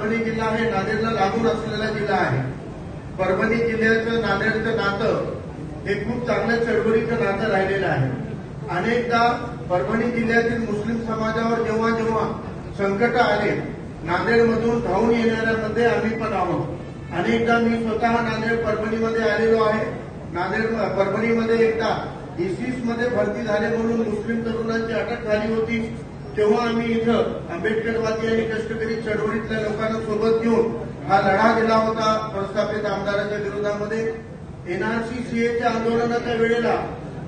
परभणी जिल्हा हे नांदेडला लागून असलेला जिल्हा आहे. परभणी जिल्ह्याचं नांदेडचं नातं हे खूप चांगल्या चळवळीचं नातं राहिलेलं आहे. अनेकदा परभणी जिल्ह्यातील मुस्लिम समाजावर जेव्हा जेव्हा संकट आले, नांदेडमधून धावून येणाऱ्यामध्ये आम्ही पण आहोत. अनेकदा मी स्वतः नांदेड परभणीमध्ये आलेलो आहे. नांदेड परभणीमध्ये एकदा ISIS मध्ये भरती झाले म्हणून मुस्लिम तरुणांची अटक झाली होती. तेव्हा आम्ही इथं आंबेडकरवादी आणि कष्टकरी चळवळीतल्या लोकांना सोबत घेऊन हा लढा दिला होता प्रस्थापित आमदारांच्या विरोधामध्ये. NRC CAच्या आंदोलनाच्या वेळेला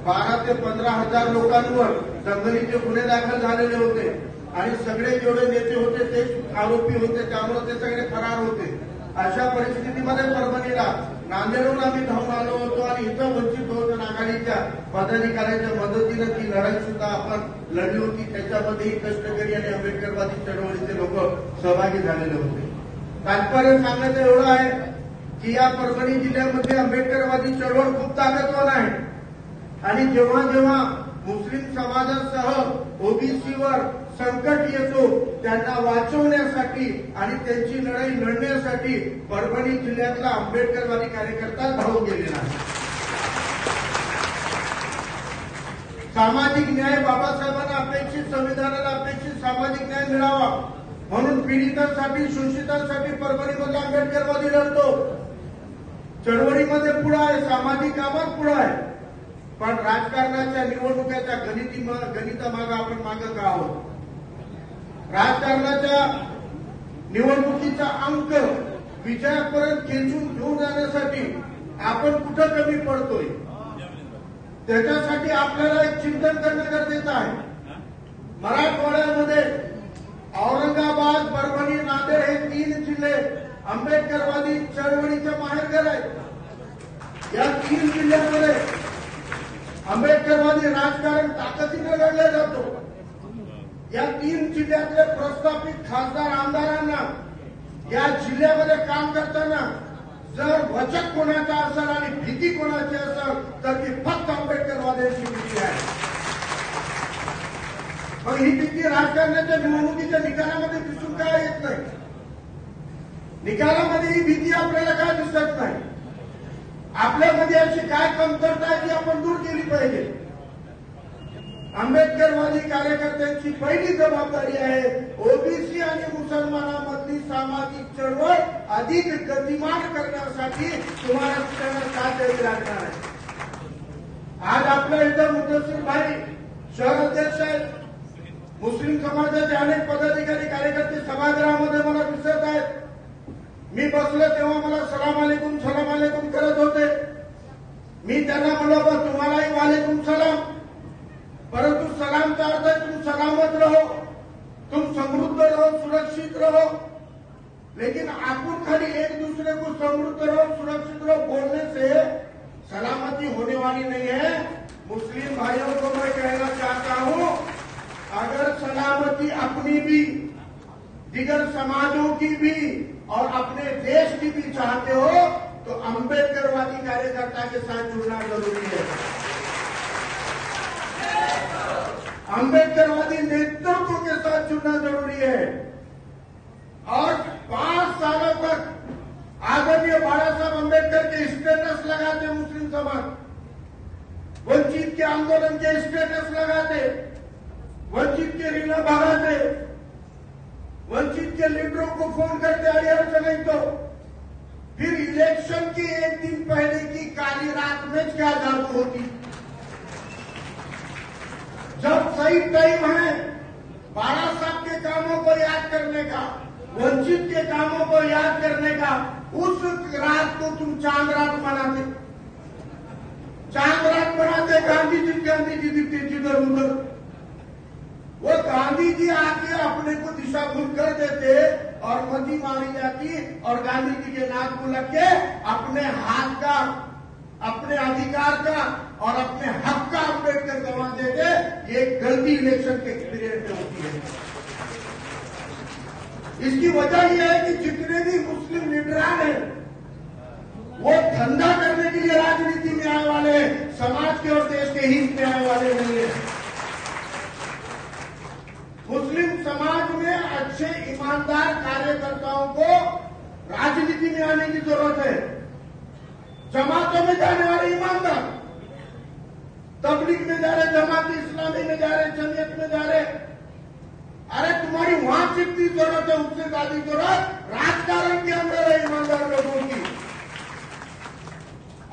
12 ते 15 हजार लोकांवर दंगलीचे गुन्हे दाखल झालेले होते आणि सगळे जेवढे नेते होते ते आरोपी होते, त्यामुळे ते सगळे फरार होते. अशा परिस्थितीमध्ये परभणीला नांदेडहून आम्ही धावून आलो होतो आणि इथं वंचित बहुजन आघाडीच्या पदाधिकाऱ्यांच्या मदतीनं ती लढाई सुद्धा आपण लढली होती. त्याच्यामध्येही कष्टकरी आणि आंबेडकरवादी चळवळीचे लोक सहभागी झालेले होते. तात्पर्य सांगायचं एवढं आहे की या परभणी जिल्ह्यामध्ये आंबेडकरवादी चळवळ खूप ताकदवान आहे आणि जेव्हा जेव्हा मुस्लिम समाजासह ओबीसीवर संकट येतो त्यांना वाचवण्यासाठी आणि त्यांची लढाई लढण्यासाठी परभणी जिल्ह्यातला आंबेडकरवादी कार्यकर्ता धावून गेलेला आहे. सामाजिक न्याय बाबासाहेबांना अपेक्षित, संविधानाला अपेक्षित सामाजिक न्याय मिळावा म्हणून पीडितांसाठी, शोषितांसाठी परभणीमध्ये आंबेडकरवादी लढतो. चळवळीमध्ये पुढे आहे, सामाजिक कामात पुढे आहे. पण राजकारणाच्या निवडणुकीच्या गणितामागे आपण मागे का आहोत? राजकारणाच्या निवडणुकीचा अंक विजयापर्यंत खेचून घेऊन जाण्यासाठी आपण कुठं कमी पडतोय, त्याच्यासाठी आपल्याला एक चिंतन करणं गरजेचं आहे. मराठवाड्यामध्ये औरंगाबाद, परभणी, नांदेड हे 3 जिल्हे आंबेडकरवादी चळवळीचे माहेरघर आहेत. या 3 जिल्ह्यांमध्ये आंबेडकरवादी राजकारण ताकदीने लढलं जातो. या 3 जिल्ह्यातले प्रस्थापित खासदार आमदारांना या जिल्ह्यामध्ये काम करताना जर वचक कोणाचा असेल आणि भीती कोणाची असेल तर ती फक्त आंबेडकरवाद्यांची भीती आहे. पण ही भीती राजकारणाच्या निवडणुकीच्या निकालामध्ये दिसून काय येत नाही. निकालामध्ये ही भीती आपल्याला काय दिसत नाही. आपल्यामध्ये अशी काय कमतरता आहे ती आपण दूर केली पाहिजे. आंबेडकरवादी कार्यकर्त्यांची पहिली जबाबदारी आहे ओबीसी आणि मुसलमानांमधली सामाजिक चळवळ अधिक गतिमान करण्यासाठी तुम्हाला त्यांना साथ द्यावी लागणार आहे. आज आपल्या इथं मुद्दसीर भाई शहर अध्यक्ष आहेत. मुस्लिम समाजाचे अनेक पदाधिकारी कार्यकर्ते सभागृहामध्ये मला दिसत आहेत. मी बसलो तेव्हा मला सलाम अलैकुम करत होते. मी त्यांना म्हणलं तुम्हालाही वालेकुम सलाम, परंतु सलामचा अर्थ है तुम सलामत रहो, तुम समृद्ध रहो, सुरक्षित रहो. लेकिन आपुन खाली एक दूसरे को समृद्ध रहो, सुरक्षित रहो बोलने से सलामती होने वाली नहीं है. मुस्लिम भाइयों को मैं कहना चाहता हूं, अगर सलामती अपनी भी, दिगर समाजों की भी और अपने देश की भी चाहते हो तो आंबेडकरवादी कार्यकर्ता के साथ जुड़ना जरूरी है. आंबेडकरवादी नेतृत्व के साथ जुड़ना जरूरी है. और 5 सालों तक आदरणीय बाबा साहब अम्बेडकर के स्टेटस लगाते मुस्लिम समाज, वंचित के आंदोलन के स्टेटस लगाते, वंचित के रीला भगाते, वंचित के लीडरों को फोन करते आइए अड़चन तो फिर इलेक्शन के एक दिन पहले की काली रात में क्या जादू होती. जब सही टाइम है बाबा साहब के कामों को याद करने का, वंचित के कामों को याद करने का, उस रात को तुम चांद रात मनाते. चांद रात मनाते गांधी जी दिखते जिधर उधर. वो गांधी जी आके अपने को दिशा भूल कर देते और मती मारी जाती और गांधी जी के नाक को लग के अपने हाथ का, अपने अधिकार का और अपने हक का अम्बेडकर गंवा देते. ये गलती इलेक्शन के एक्सपीरियंस में होती है. इसकी वजह यह है कि जितने भी मुस्लिम लीडरान हैं वो धंधा करने के लिए राजनीति में आने वाले हैं, समाज के और देश के हित में आने वाले नहीं है. मुस्लिम समाज में अच्छे ईमानदार कार्यकर्ताओं को आने की जरूरत है। जमातों में जाने वाले ईमानदार, तबलीग में जा रहे, जमात इस्लामी में जा रहे, जमीयत में जा रहे, अरे तुम्हारी वहां जितनी जरूरत है उससे ज्यादा जरूरत राजकारण के अंदर है ईमानदार लोगों की।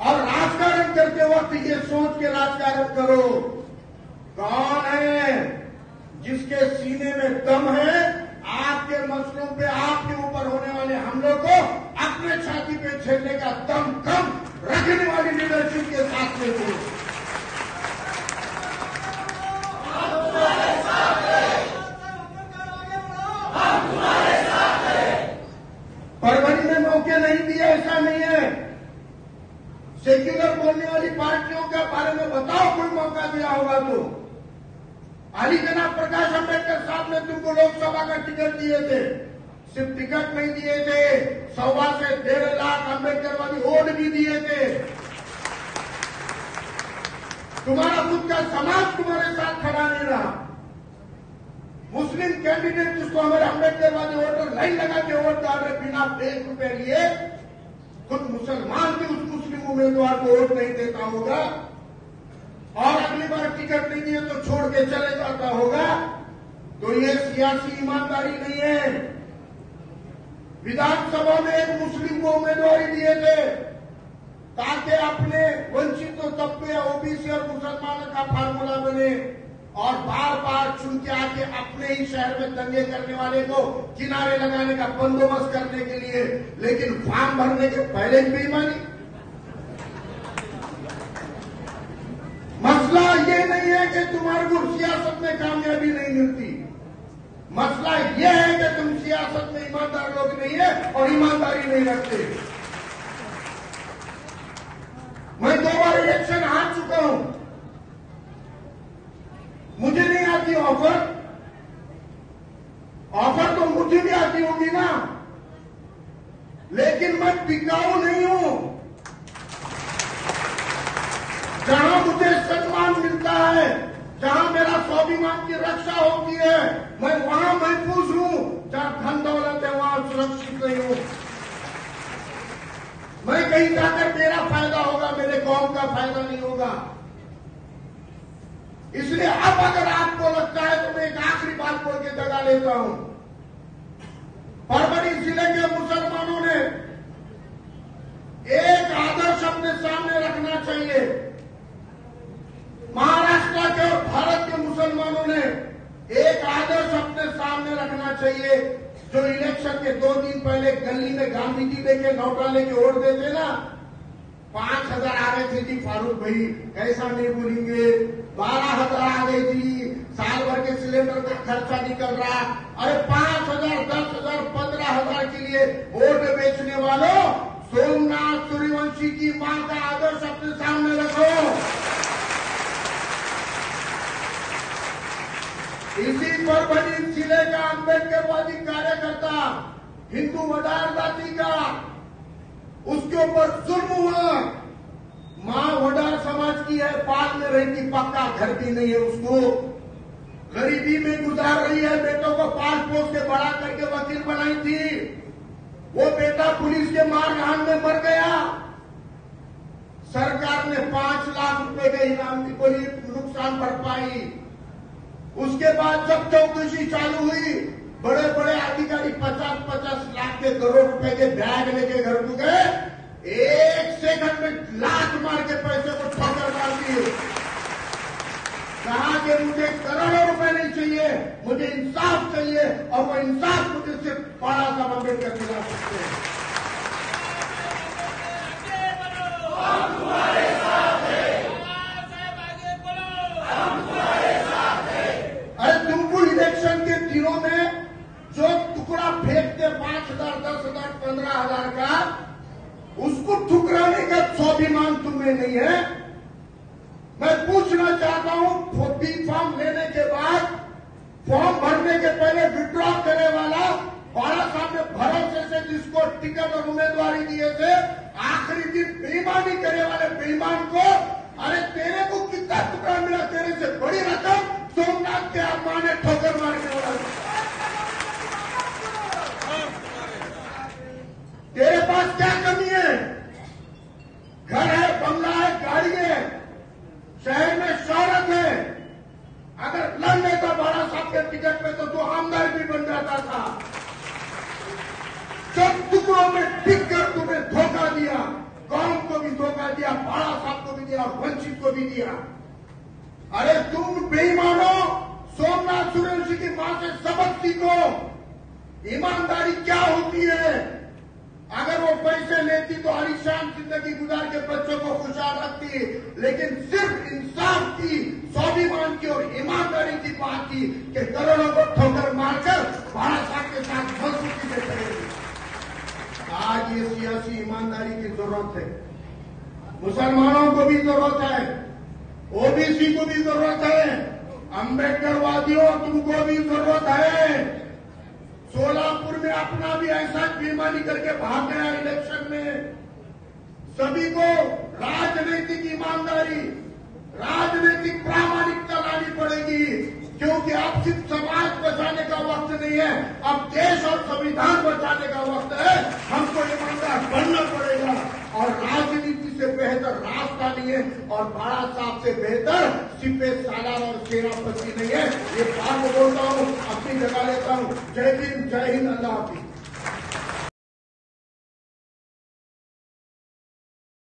और राजकारण करते वक्त ये सोच के राजकारण करो, कौन है जिसके सीने में दम है, आपके मसलों पे आपके ऊपर होने वाले हमलों को अपने छाती पे झेलने का दम कम रखने वाली लीडरशिप के साथ में हो। परवरी में मौके नहीं दिए ऐसा नहीं है। सेक्युलर बोलने वाली पार्टियों के बारे में बताओ कोई मौका दिया होगा तो। अली जनाब प्रकाश अम्बेडकर साहब ने तुमको लोकसभा का टिकट दिए थे, सिर्फ टिकट नहीं दिए थे, 1.25 से 1.5 लाख अम्बेडकरवादी वोट भी दिए थे। तुम्हारा खुद का समाज तुम्हारे साथ खड़ा नहीं रहा। मुस्लिम कैंडिडेट जिसको हमारे अम्बेडकरवादी वोटर लाइन लगा के वोट डाल रहे बिना 1 रुपए लिए, खुद मुसलमान भी उस मुस्लिम उम्मीदवार को वोट नहीं देता होगा और अगली बार टिकट नहीं दिए तो छोड़ के चले जाता होगा, तो ये सियासी ईमानदारी नहीं है। विधानसभा में एक मुस्लिम को उम्मीदवारी दिए थे ताकि अपने वंचित तबके या ओबीसी और मुसलमानों का फार्मूला बने, और बार बार चुन के आके अपने ही शहर में दंगे करने वाले को किनारे लगाने का बंदोबस्त करने के लिए, लेकिन फॉर्म भरने के पहले ही बेईमानी। मसला ये नहीं है कि तुम्हारे को सियासत में कामयाबी नहीं मिलती, मसला ये है कि तुम सियासत में ईमानदार लोग नहीं है और ईमानदारी नहीं रखते। मैं 2 बार इलेक्शन हार चुका हूं, मुझे नहीं आती ऑफर तो मुझे भी आती होगी ना, लेकिन मैं टिकाऊ नहीं हूं। जहां मुझे सम्मान मिलता है, जहां मेरा स्वाभिमान की रक्षा होती है, मैं वहां महफूज हूं। जहां धन दौलत है वहां सुरक्षित नहीं हूं। मैं कहीं जाकर मेरा फायदा होगा, मेरे कौम का फायदा नहीं होगा। इसलिए अब अगर आपको लगता है तो मैं एक आखिरी बात बोल के जगा लेता हूं। परवरी जिले के मुसलमानों ने एक आदर्श अपने सामने रखना चाहिए। महाराष्ट्र के और भारत के मुसलमानों ने एक आदर्श अपने सामने रखना चाहिए। जो इलेक्शन के 2 दिन पहले गली में गांधी जी लेके नोटा लेके वोट देते ना, 5,000 आ रहे थे जी फारूक भाई, कैसा नहीं बोलेंगे, 12,000 आ गई थी, साल भर के सिलेंडर का खर्चा निकल रहा। अरे 5,000, 10,000, 15,000 के लिए वोट बेचने वालों, सोमनाथ सूर्यवंशी की मां का आदर्श अपने सामने रखो। इसी परभनी जिले का अम्बेडकरवादी कार्यकर्ता, हिंदू वडार जाति का, उसके ऊपर जुल्म हुआ। मां वडार समाज की है, पाल में रहती, पक्का घर भी नहीं है, उसको गरीबी में गुजार रही है। बेटों को पाल पोस के बड़ा करके वकील बनाई थी, वो बेटा पुलिस के मारकांड में मर गया। सरकार ने 5 लाख रुपए के इनाम की बोली नुकसान भरपाई। उसके बाद जब चौकसी चालू हुई, बड़े बड़े अधिकारी 50-50 लाख के करोड़ रुपए के बैग लेके घर को गए, 1 सेकंड में लात मार के पैसे को ठोकर डाल दिए। कहा कि मुझे करोड़ों रुपए नहीं चाहिए, मुझे इंसाफ चाहिए, और वो इंसाफ मुझे सिर्फ बड़ा साहब अम्बेडकर दिला सकते हैं। अरे तुमको इलेक्शन के दिनों में जो टुकड़ा फेंकते 5,000, 10,000, 15,000 का, उसको ठुकराने का स्वाभिमान तुम्हें नहीं है। मैं पूछना चाहता हूं, बी फॉर्म लेने के बाद, फॉर्म भरने के पहले विड्रॉ करने वाला, बाला साहब ने भरोसे से जिसको टिकट और उम्मीदवारी दिए थे, आखिरी दिन बेईमानी करने वाले बेईमान को, अरे तेरे को कितना टुकड़ा मिला, तेरे से बड़ी रकम सोमनाथ के अम्मा ने ठोकर मारने वाला। तेरे पास क्या दिया और वंचित को भी दिया। अरे तुम बेईमानो, सोमनाथ सूर्यवंशी की मां से सबक सीखो। ईमानदारी क्या होती है? अगर वो पैसे लेती तो आलीशान जिंदगी गुजार के बच्चों को खुशहाल रखती, लेकिन सिर्फ इंसाफ की, स्वाभिमान की और ईमानदारी की बात की कि करोड़ों को ठोकर मारकर बारासात के साथ मजबूती से चलेगी। आज ये सियासी ईमानदारी की जरूरत है। मुसलमानों को भी जरूरत है, ओबीसी को भी जरूरत है, अम्बेडकर वादियों तुमको भी जरूरत है। सोलापुर में अपना भी ऐसा बेईमानी करके भाग गया इलेक्शन में। सभी को राजनीतिक ईमानदारी, राजनीतिक प्रामाणिकता लानी पड़ेगी, क्योंकि अब सिर्फ समाज बचाने का वक्त नहीं है, अब देश और संविधान बचाने का वक्त है। हमको ईमानदार बनना पड़ेगा और राजनीति से बेहतर रास्ता नहीं है और बाड़ा साहब से बेहतर सिपह सालार और सेनापति नहीं है। ये बात बोलता हूं, अपनी जगह लेता हूं। जय भीम, जय हिंद, अल्लाह हाफिज।